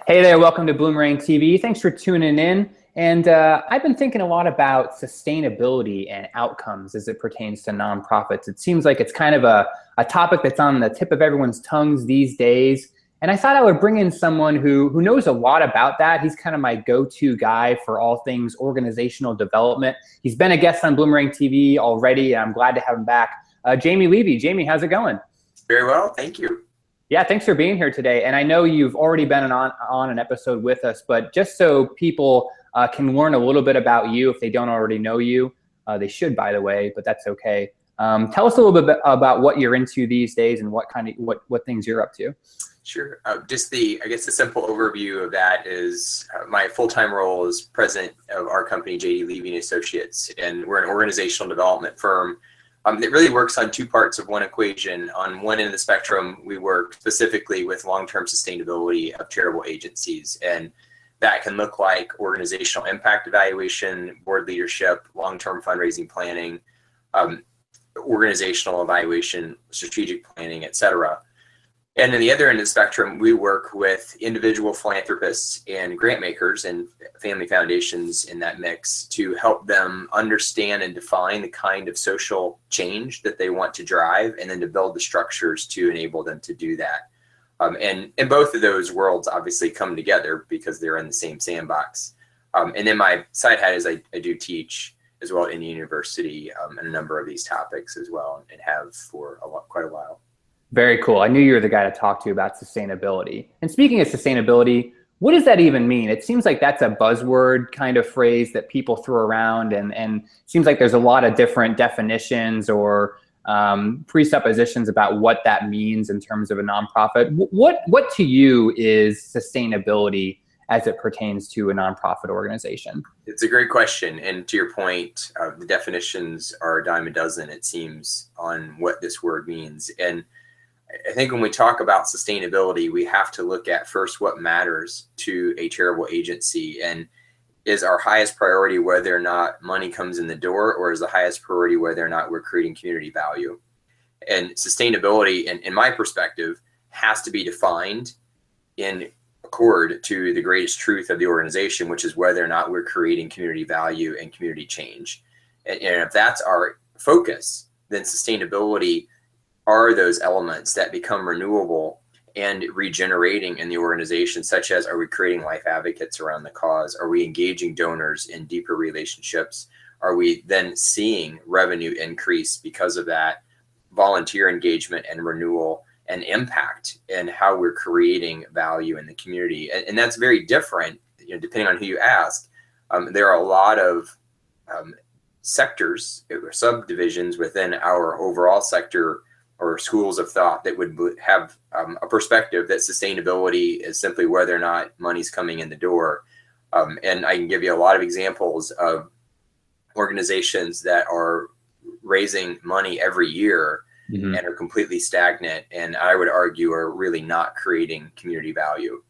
Hey there, welcome to Bloomerang TV. Thanks for tuning in. And I've been thinking a lot about sustainability and outcomes as it pertains to nonprofits. It seems like it's kind of a topic that's on the tip of everyone's tongues these days. And I thought I would bring in someone who knows a lot about that. He's kind of my go-to guy for all things organizational development. He's been a guest on Bloomerang TV already, and I'm glad to have him back. JDLevy. Jamie, how's it going? Very well, thank you. Yeah, thanks for being here today. And I know you've already been on an episode with us, but just so people can learn a little bit about you if they don't already know you, they should, by the way, but that's okay. Tell us a little bit about what you're into these days and what things you're up to. Sure. I guess the simple overview of that is my full-time role is president of our company, JDLevy Associates, and we're an organizational development firm that really works on two parts of one equation. On one end of the spectrum, we work specifically with long-term sustainability of charitable agencies, and that can look like organizational impact evaluation, board leadership, long-term fundraising planning, organizational evaluation, strategic planning, etc. And on the other end of the spectrum, we work with individual philanthropists and grant makers and family foundations in that mix to help them understand and define the kind of social change that they want to drive, and then to build the structures to enable them to do that. And both of those worlds obviously come together because they're in the same sandbox. And then my side hat is I do teach as well at Indiana University in a number of these topics as well, and have for quite a while. Very cool. I knew you were the guy to talk to about sustainability. And speaking of sustainability, what does that even mean? It seems like that's a buzzword kind of phrase that people throw around, and it seems like there's a lot of different definitions or presuppositions about what that means in terms of a nonprofit. What to you is sustainability as it pertains to a nonprofit organization? It's a great question. And to your point, the definitions are a dime a dozen, it seems, on what this word means. And I think when we talk about sustainability, we have to look at first what matters to a charitable agency, and is our highest priority whether or not money comes in the door, or is the highest priority whether or not we're creating community value. And sustainability, in my perspective, has to be defined in accord to the greatest truth of the organization, which is whether or not we're creating community value and community change. And if that's our focus, then sustainability are those elements that become renewable and regenerating in the organization, such as, are we creating life advocates around the cause? Are we engaging donors in deeper relationships? Are we then seeing revenue increase because of that volunteer engagement and renewal and impact in how we're creating value in the community? And that's very different, depending on who you ask. There are a lot of sectors or subdivisions within our overall sector or schools of thought that would have a perspective that sustainability is simply whether or not money's coming in the door. And I can give you a lot of examples of organizations that are raising money every year and are completely stagnant, and I would argue are really not creating community value.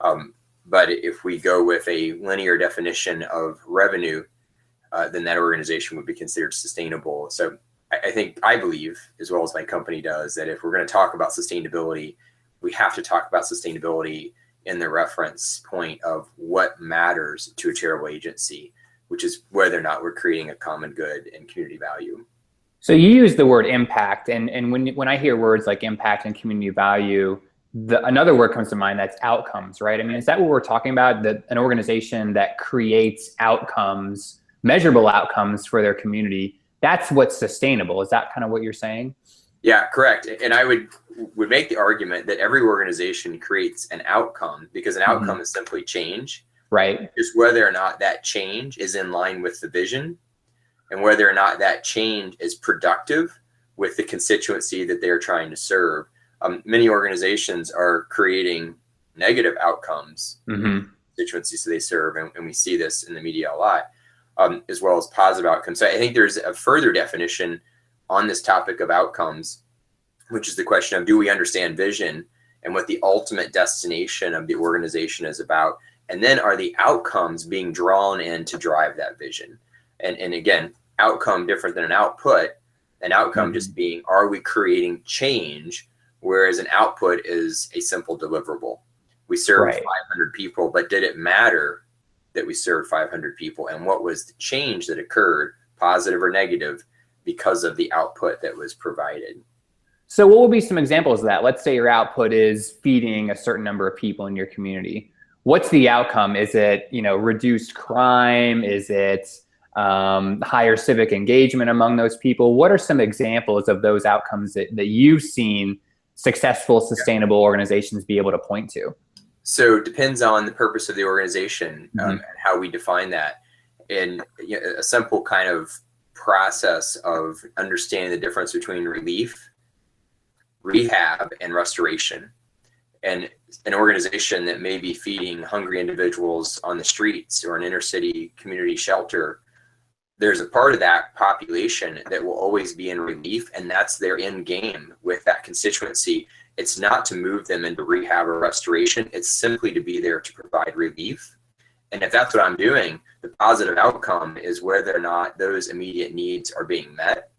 But if we go with a linear definition of revenue, then that organization would be considered sustainable. So I believe, as well as my company does, that if we're going to talk about sustainability, we have to talk about sustainability in the reference point of what matters to a charitable agency, which is whether or not we're creating a common good and community value. So you use the word impact, and when I hear words like impact and community value, another word comes to mind, that's outcomes, right? I mean, is that what we're talking about? That an organization that creates outcomes, measurable outcomes for their community, that's what's sustainable. Is that kind of what you're saying? Yeah, correct. And I would make the argument that every organization creates an outcome, because an outcome is simply change. Right. Just whether or not that change is in line with the vision, and whether or not that change is productive with the constituency that they're trying to serve. Many organizations are creating negative outcomes, constituencies that they serve, and we see this in the media a lot. As well as positive outcomes. So I think there's a further definition on this topic of outcomes, which is the question of, do we understand vision and what the ultimate destination of the organization is about? And then are the outcomes being drawn in to drive that vision? And again, outcome different than an output. An outcome just being, are we creating change? Whereas an output is a simple deliverable. We served Right. 500 people, but did it matter that we served 500 people? And what was the change that occurred, positive or negative, because of the output that was provided? So what would be some examples of that? Let's say your output is feeding a certain number of people in your community. What's the outcome? Is it, reduced crime? Is it higher civic engagement among those people? What are some examples of those outcomes that you've seen successful, sustainable organizations be able to point to? So it depends on the purpose of the organization, and how we define that. And a simple kind of process of understanding the difference between relief, rehab, and restoration. And an organization that may be feeding hungry individuals on the streets or an inner city community shelter, there's a part of that population that will always be in relief, and that's their end game with that constituency. It's not to move them into rehab or restoration. It's simply to be there to provide relief. And if that's what I'm doing, the positive outcome is whether or not those immediate needs are being met.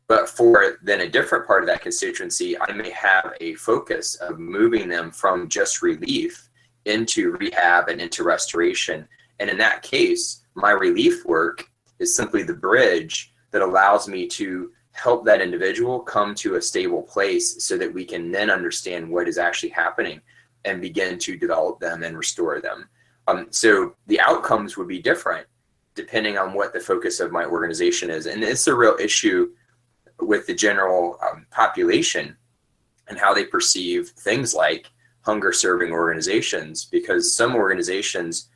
But for then a different part of that constituency, I may have a focus of moving them from just relief into rehab and into restoration. And in that case, my relief work is simply the bridge that allows me to help that individual come to a stable place so that we can then understand what is actually happening and begin to develop them and restore them. So the outcomes would be different depending on what the focus of my organization is. And it's a real issue with the general population and how they perceive things like hunger serving organizations, because some organizations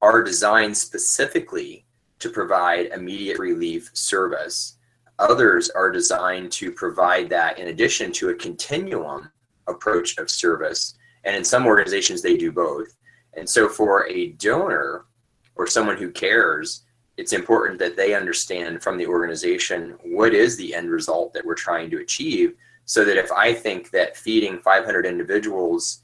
are designed specifically to provide immediate relief service. Others are designed to provide that in addition to a continuum approach of service. And in some organizations, they do both. And so for a donor or someone who cares, it's important that they understand from the organization what is the end result that we're trying to achieve, so that if I think that feeding 500 individuals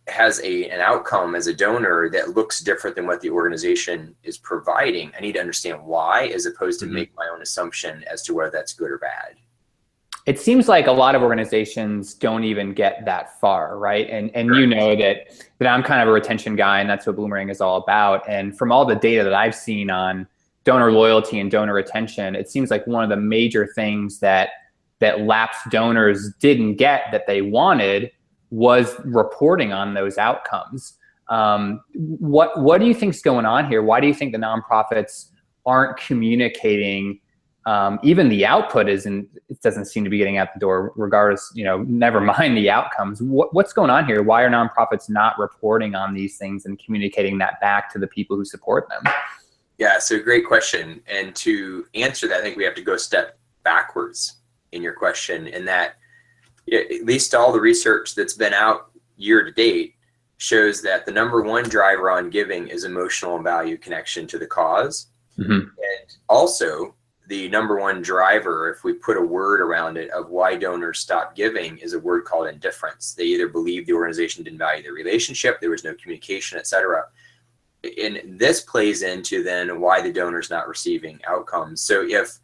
has an outcome as a donor that looks different than what the organization is providing, I need to understand why, as opposed to make my own assumption as to whether that's good or bad. It seems like a lot of organizations don't even get that far, right? And you know that I'm kind of a retention guy, and that's what Bloomerang is all about. And from all the data that I've seen on donor loyalty and donor retention, it seems like one of the major things that lapsed donors didn't get that they wanted was reporting on those outcomes. What do you think's going on here? Why do you think the nonprofits aren't communicating? Even the output it doesn't seem to be getting out the door regardless, never mind the outcomes. What's going on here? Why are nonprofits not reporting on these things and communicating that back to the people who support them? Yeah, so great question. And to answer that, I think we have to go a step backwards in your question, in that at least all the research that's been out year to date shows that the number one driver on giving is emotional and value connection to the cause. And also, the number one driver, if we put a word around it, of why donors stop giving is a word called indifference. They either believe the organization didn't value the relationship, there was no communication, etc. And this plays into then why the donor's not receiving outcomes. So if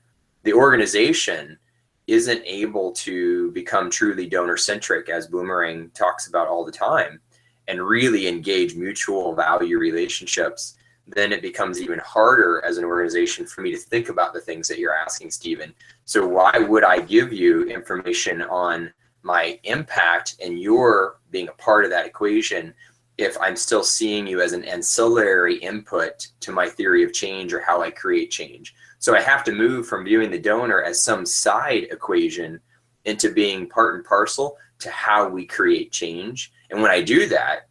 the organization isn't able to become truly donor-centric, as Bloomerang talks about all the time, and really engage mutual value relationships, then it becomes even harder as an organization for me to think about the things that you're asking, Stephen. So why would I give you information on my impact and your being a part of that equation if I'm still seeing you as an ancillary input to my theory of change or how I create change? So I have to move from viewing the donor as some side equation into being part and parcel to how we create change. And when I do that,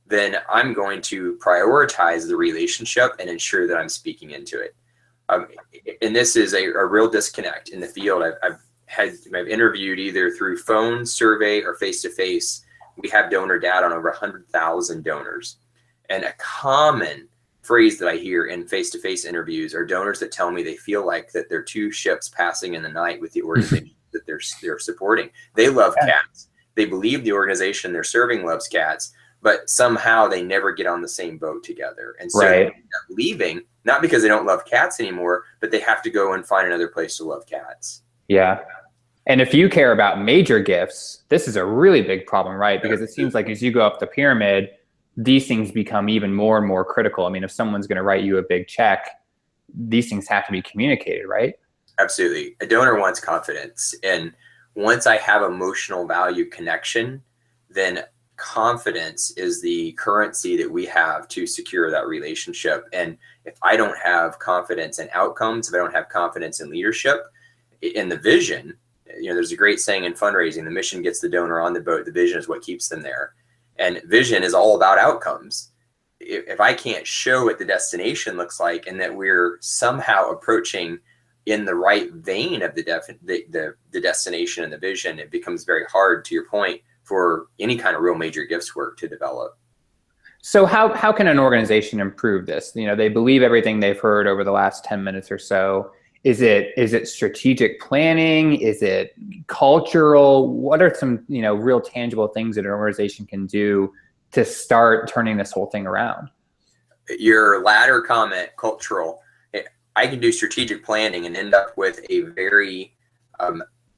then I'm going to prioritize the relationship and ensure that I'm speaking into it. And this is a real disconnect in the field. I've interviewed either through phone, survey, or face-to-face. We have donor data on over 100,000 donors. And a common phrase that I hear in face-to-face interviews are donors that tell me they feel like that they're two ships passing in the night with the organization that they're supporting. They love cats. They believe the organization they're serving loves cats, but somehow they never get on the same boat together. And so they end up leaving, not because they don't love cats anymore, but they have to go and find another place to love cats. Yeah. And if you care about major gifts, this is a really big problem, right? Because it seems like as you go up the pyramid, these things become even more and more critical. I mean, if someone's going to write you a big check, these things have to be communicated, right? Absolutely. A donor wants confidence. And once I have emotional value connection, then confidence is the currency that we have to secure that relationship. And if I don't have confidence in outcomes, if I don't have confidence in leadership, in the vision, there's a great saying in fundraising, the mission gets the donor on the boat, the vision is what keeps them there. And vision is all about outcomes. If I can't show what the destination looks like and that we're somehow approaching in the right vein of the destination and the vision, it becomes very hard, to your point, for any kind of real major gifts work to develop. So how can an organization improve this? They believe everything they've heard over the last 10 minutes or so. Is it strategic planning? Is it cultural? What are some, real tangible things that an organization can do to start turning this whole thing around? Your latter comment, cultural, I can do strategic planning and end up with a very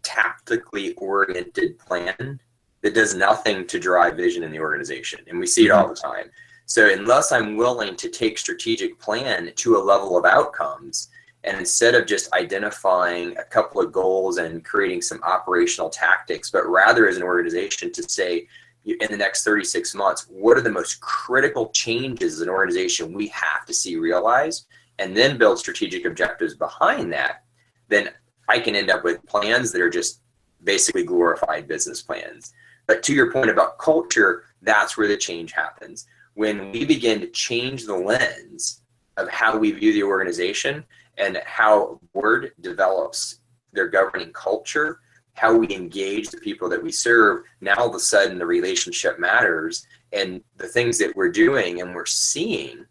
tactically oriented plan that does nothing to drive vision in the organization. And we see it all the time. So unless I'm willing to take strategic plan to a level of outcomes, and instead of just identifying a couple of goals and creating some operational tactics, but rather as an organization to say, in the next 36 months, what are the most critical changes as an organization we have to see realized, and then build strategic objectives behind that, then I can end up with plans that are just basically glorified business plans. But to your point about culture, that's where the change happens. When we begin to change the lens of how we view the organization and how a board develops their governing culture, how we engage the people that we serve, now all of a sudden the relationship matters, and the things that we're doing and we're seeing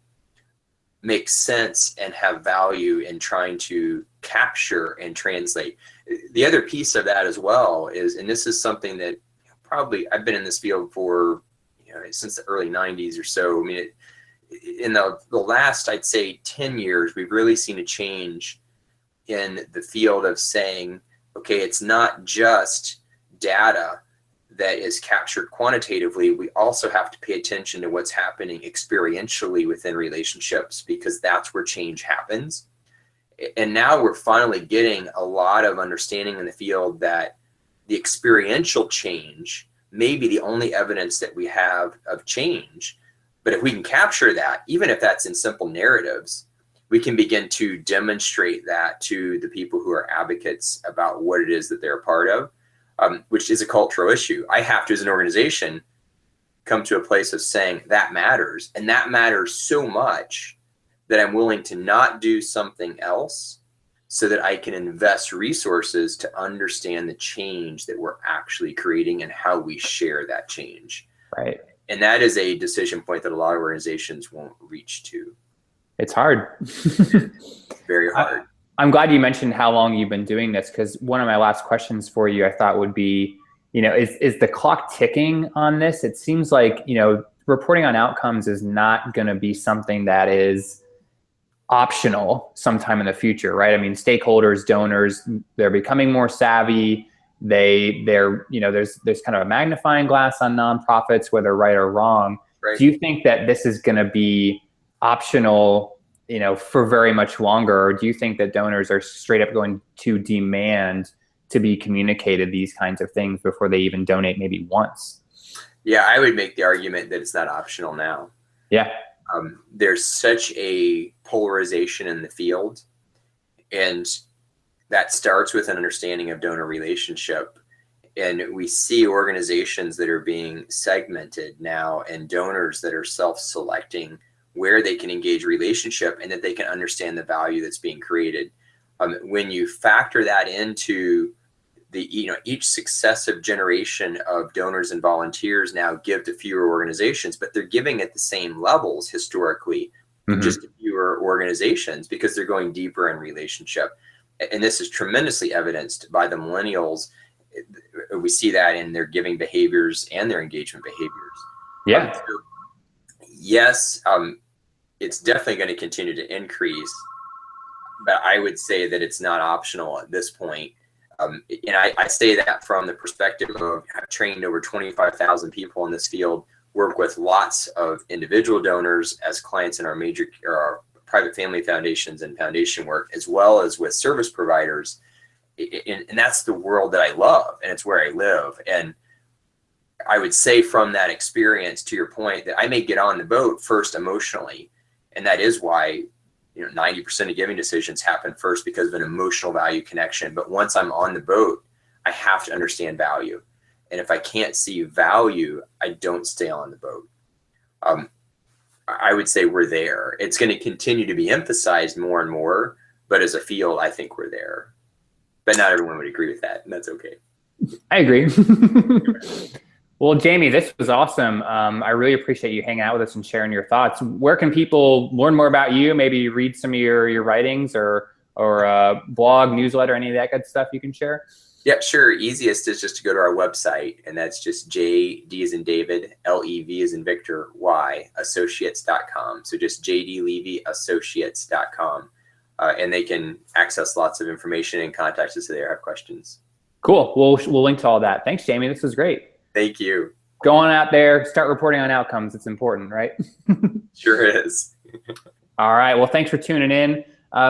make sense and have value in trying to capture and translate. The other piece of that as well is, and this is something that probably I've been in this field for since the early 90s or so. I mean, in the last, I'd say 10 years, we've really seen a change in the field of saying, okay, it's not just data that is captured quantitatively. We also have to pay attention to what's happening experientially within relationships, because that's where change happens. And now we're finally getting a lot of understanding in the field that the experiential change may be the only evidence that we have of change. But if we can capture that, even if that's in simple narratives, we can begin to demonstrate that to the people who are advocates about what it is that they're a part of, which is a cultural issue. I have to, as an organization, come to a place of saying that matters. And that matters so much that I'm willing to not do something else so that I can invest resources to understand the change that we're actually creating and how we share that change. Right. And that is a decision point that a lot of organizations won't reach to. It's hard. Very hard. I'm glad you mentioned how long you've been doing this, because one of my last questions for you, I thought, would be, is the clock ticking on this? It seems like, reporting on outcomes is not going to be something that is optional sometime in the future, right? I mean, stakeholders, donors, they're becoming more savvy. There's kind of a magnifying glass on nonprofits, whether right or wrong. Right. Do you think that this is going to be optional, for very much longer? Or do you think that donors are straight up going to demand to be communicated these kinds of things before they even donate, maybe once? Yeah, I would make the argument that it's not optional now. Yeah. There's such a polarization in the field, and that starts with an understanding of donor relationship. And we see organizations that are being segmented now, and donors that are self-selecting where they can engage relationship and that they can understand the value that's being created. When you factor that into each successive generation of donors and volunteers now give to fewer organizations, but they're giving at the same levels historically, just to fewer organizations, because they're going deeper in relationship. And this is tremendously evidenced by the millennials. We see that in their giving behaviors and their engagement behaviors. Yeah. Yes, it's definitely going to continue to increase, but I would say that it's not optional at this point. And I say that from the perspective of I've trained over 25,000 people in this field, work with lots of individual donors as clients in our major or our private family foundations and foundation work, as well as with service providers. And that's the world that I love, and it's where I live. And I would say from that experience, to your point, that I may get on the boat first emotionally, and that is why 90% of giving decisions happen first because of an emotional value connection. But once I'm on the boat, I have to understand value. And if I can't see value, I don't stay on the boat. I would say we're there. It's going to continue to be emphasized more and more, but as a field, I think we're there. But not everyone would agree with that, and that's okay. I agree. Well, Jamie, this was awesome. I really appreciate you hanging out with us and sharing your thoughts. Where can people learn more about you? Maybe read some of your writings or blog, newsletter, any of that good stuff you can share? Yeah, sure. Easiest is just to go to our website, and that's just JD as in David, LEV as in Victor, Y, associates.com. So just JDLevy Associates.com. And they can access lots of information and contact us if they have questions. Cool. We'll link to all that. Thanks, Jamie. This was great. Thank you. Go on out there, start reporting on outcomes. It's important, right? Sure is. All right. Well, thanks for tuning in.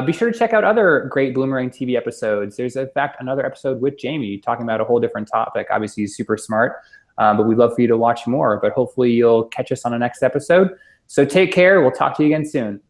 Be sure to check out other great Bloomerang TV episodes. There's, in fact, another episode with Jamie talking about a whole different topic. Obviously, he's super smart, but we'd love for you to watch more. But hopefully, you'll catch us on the next episode. So take care. We'll talk to you again soon.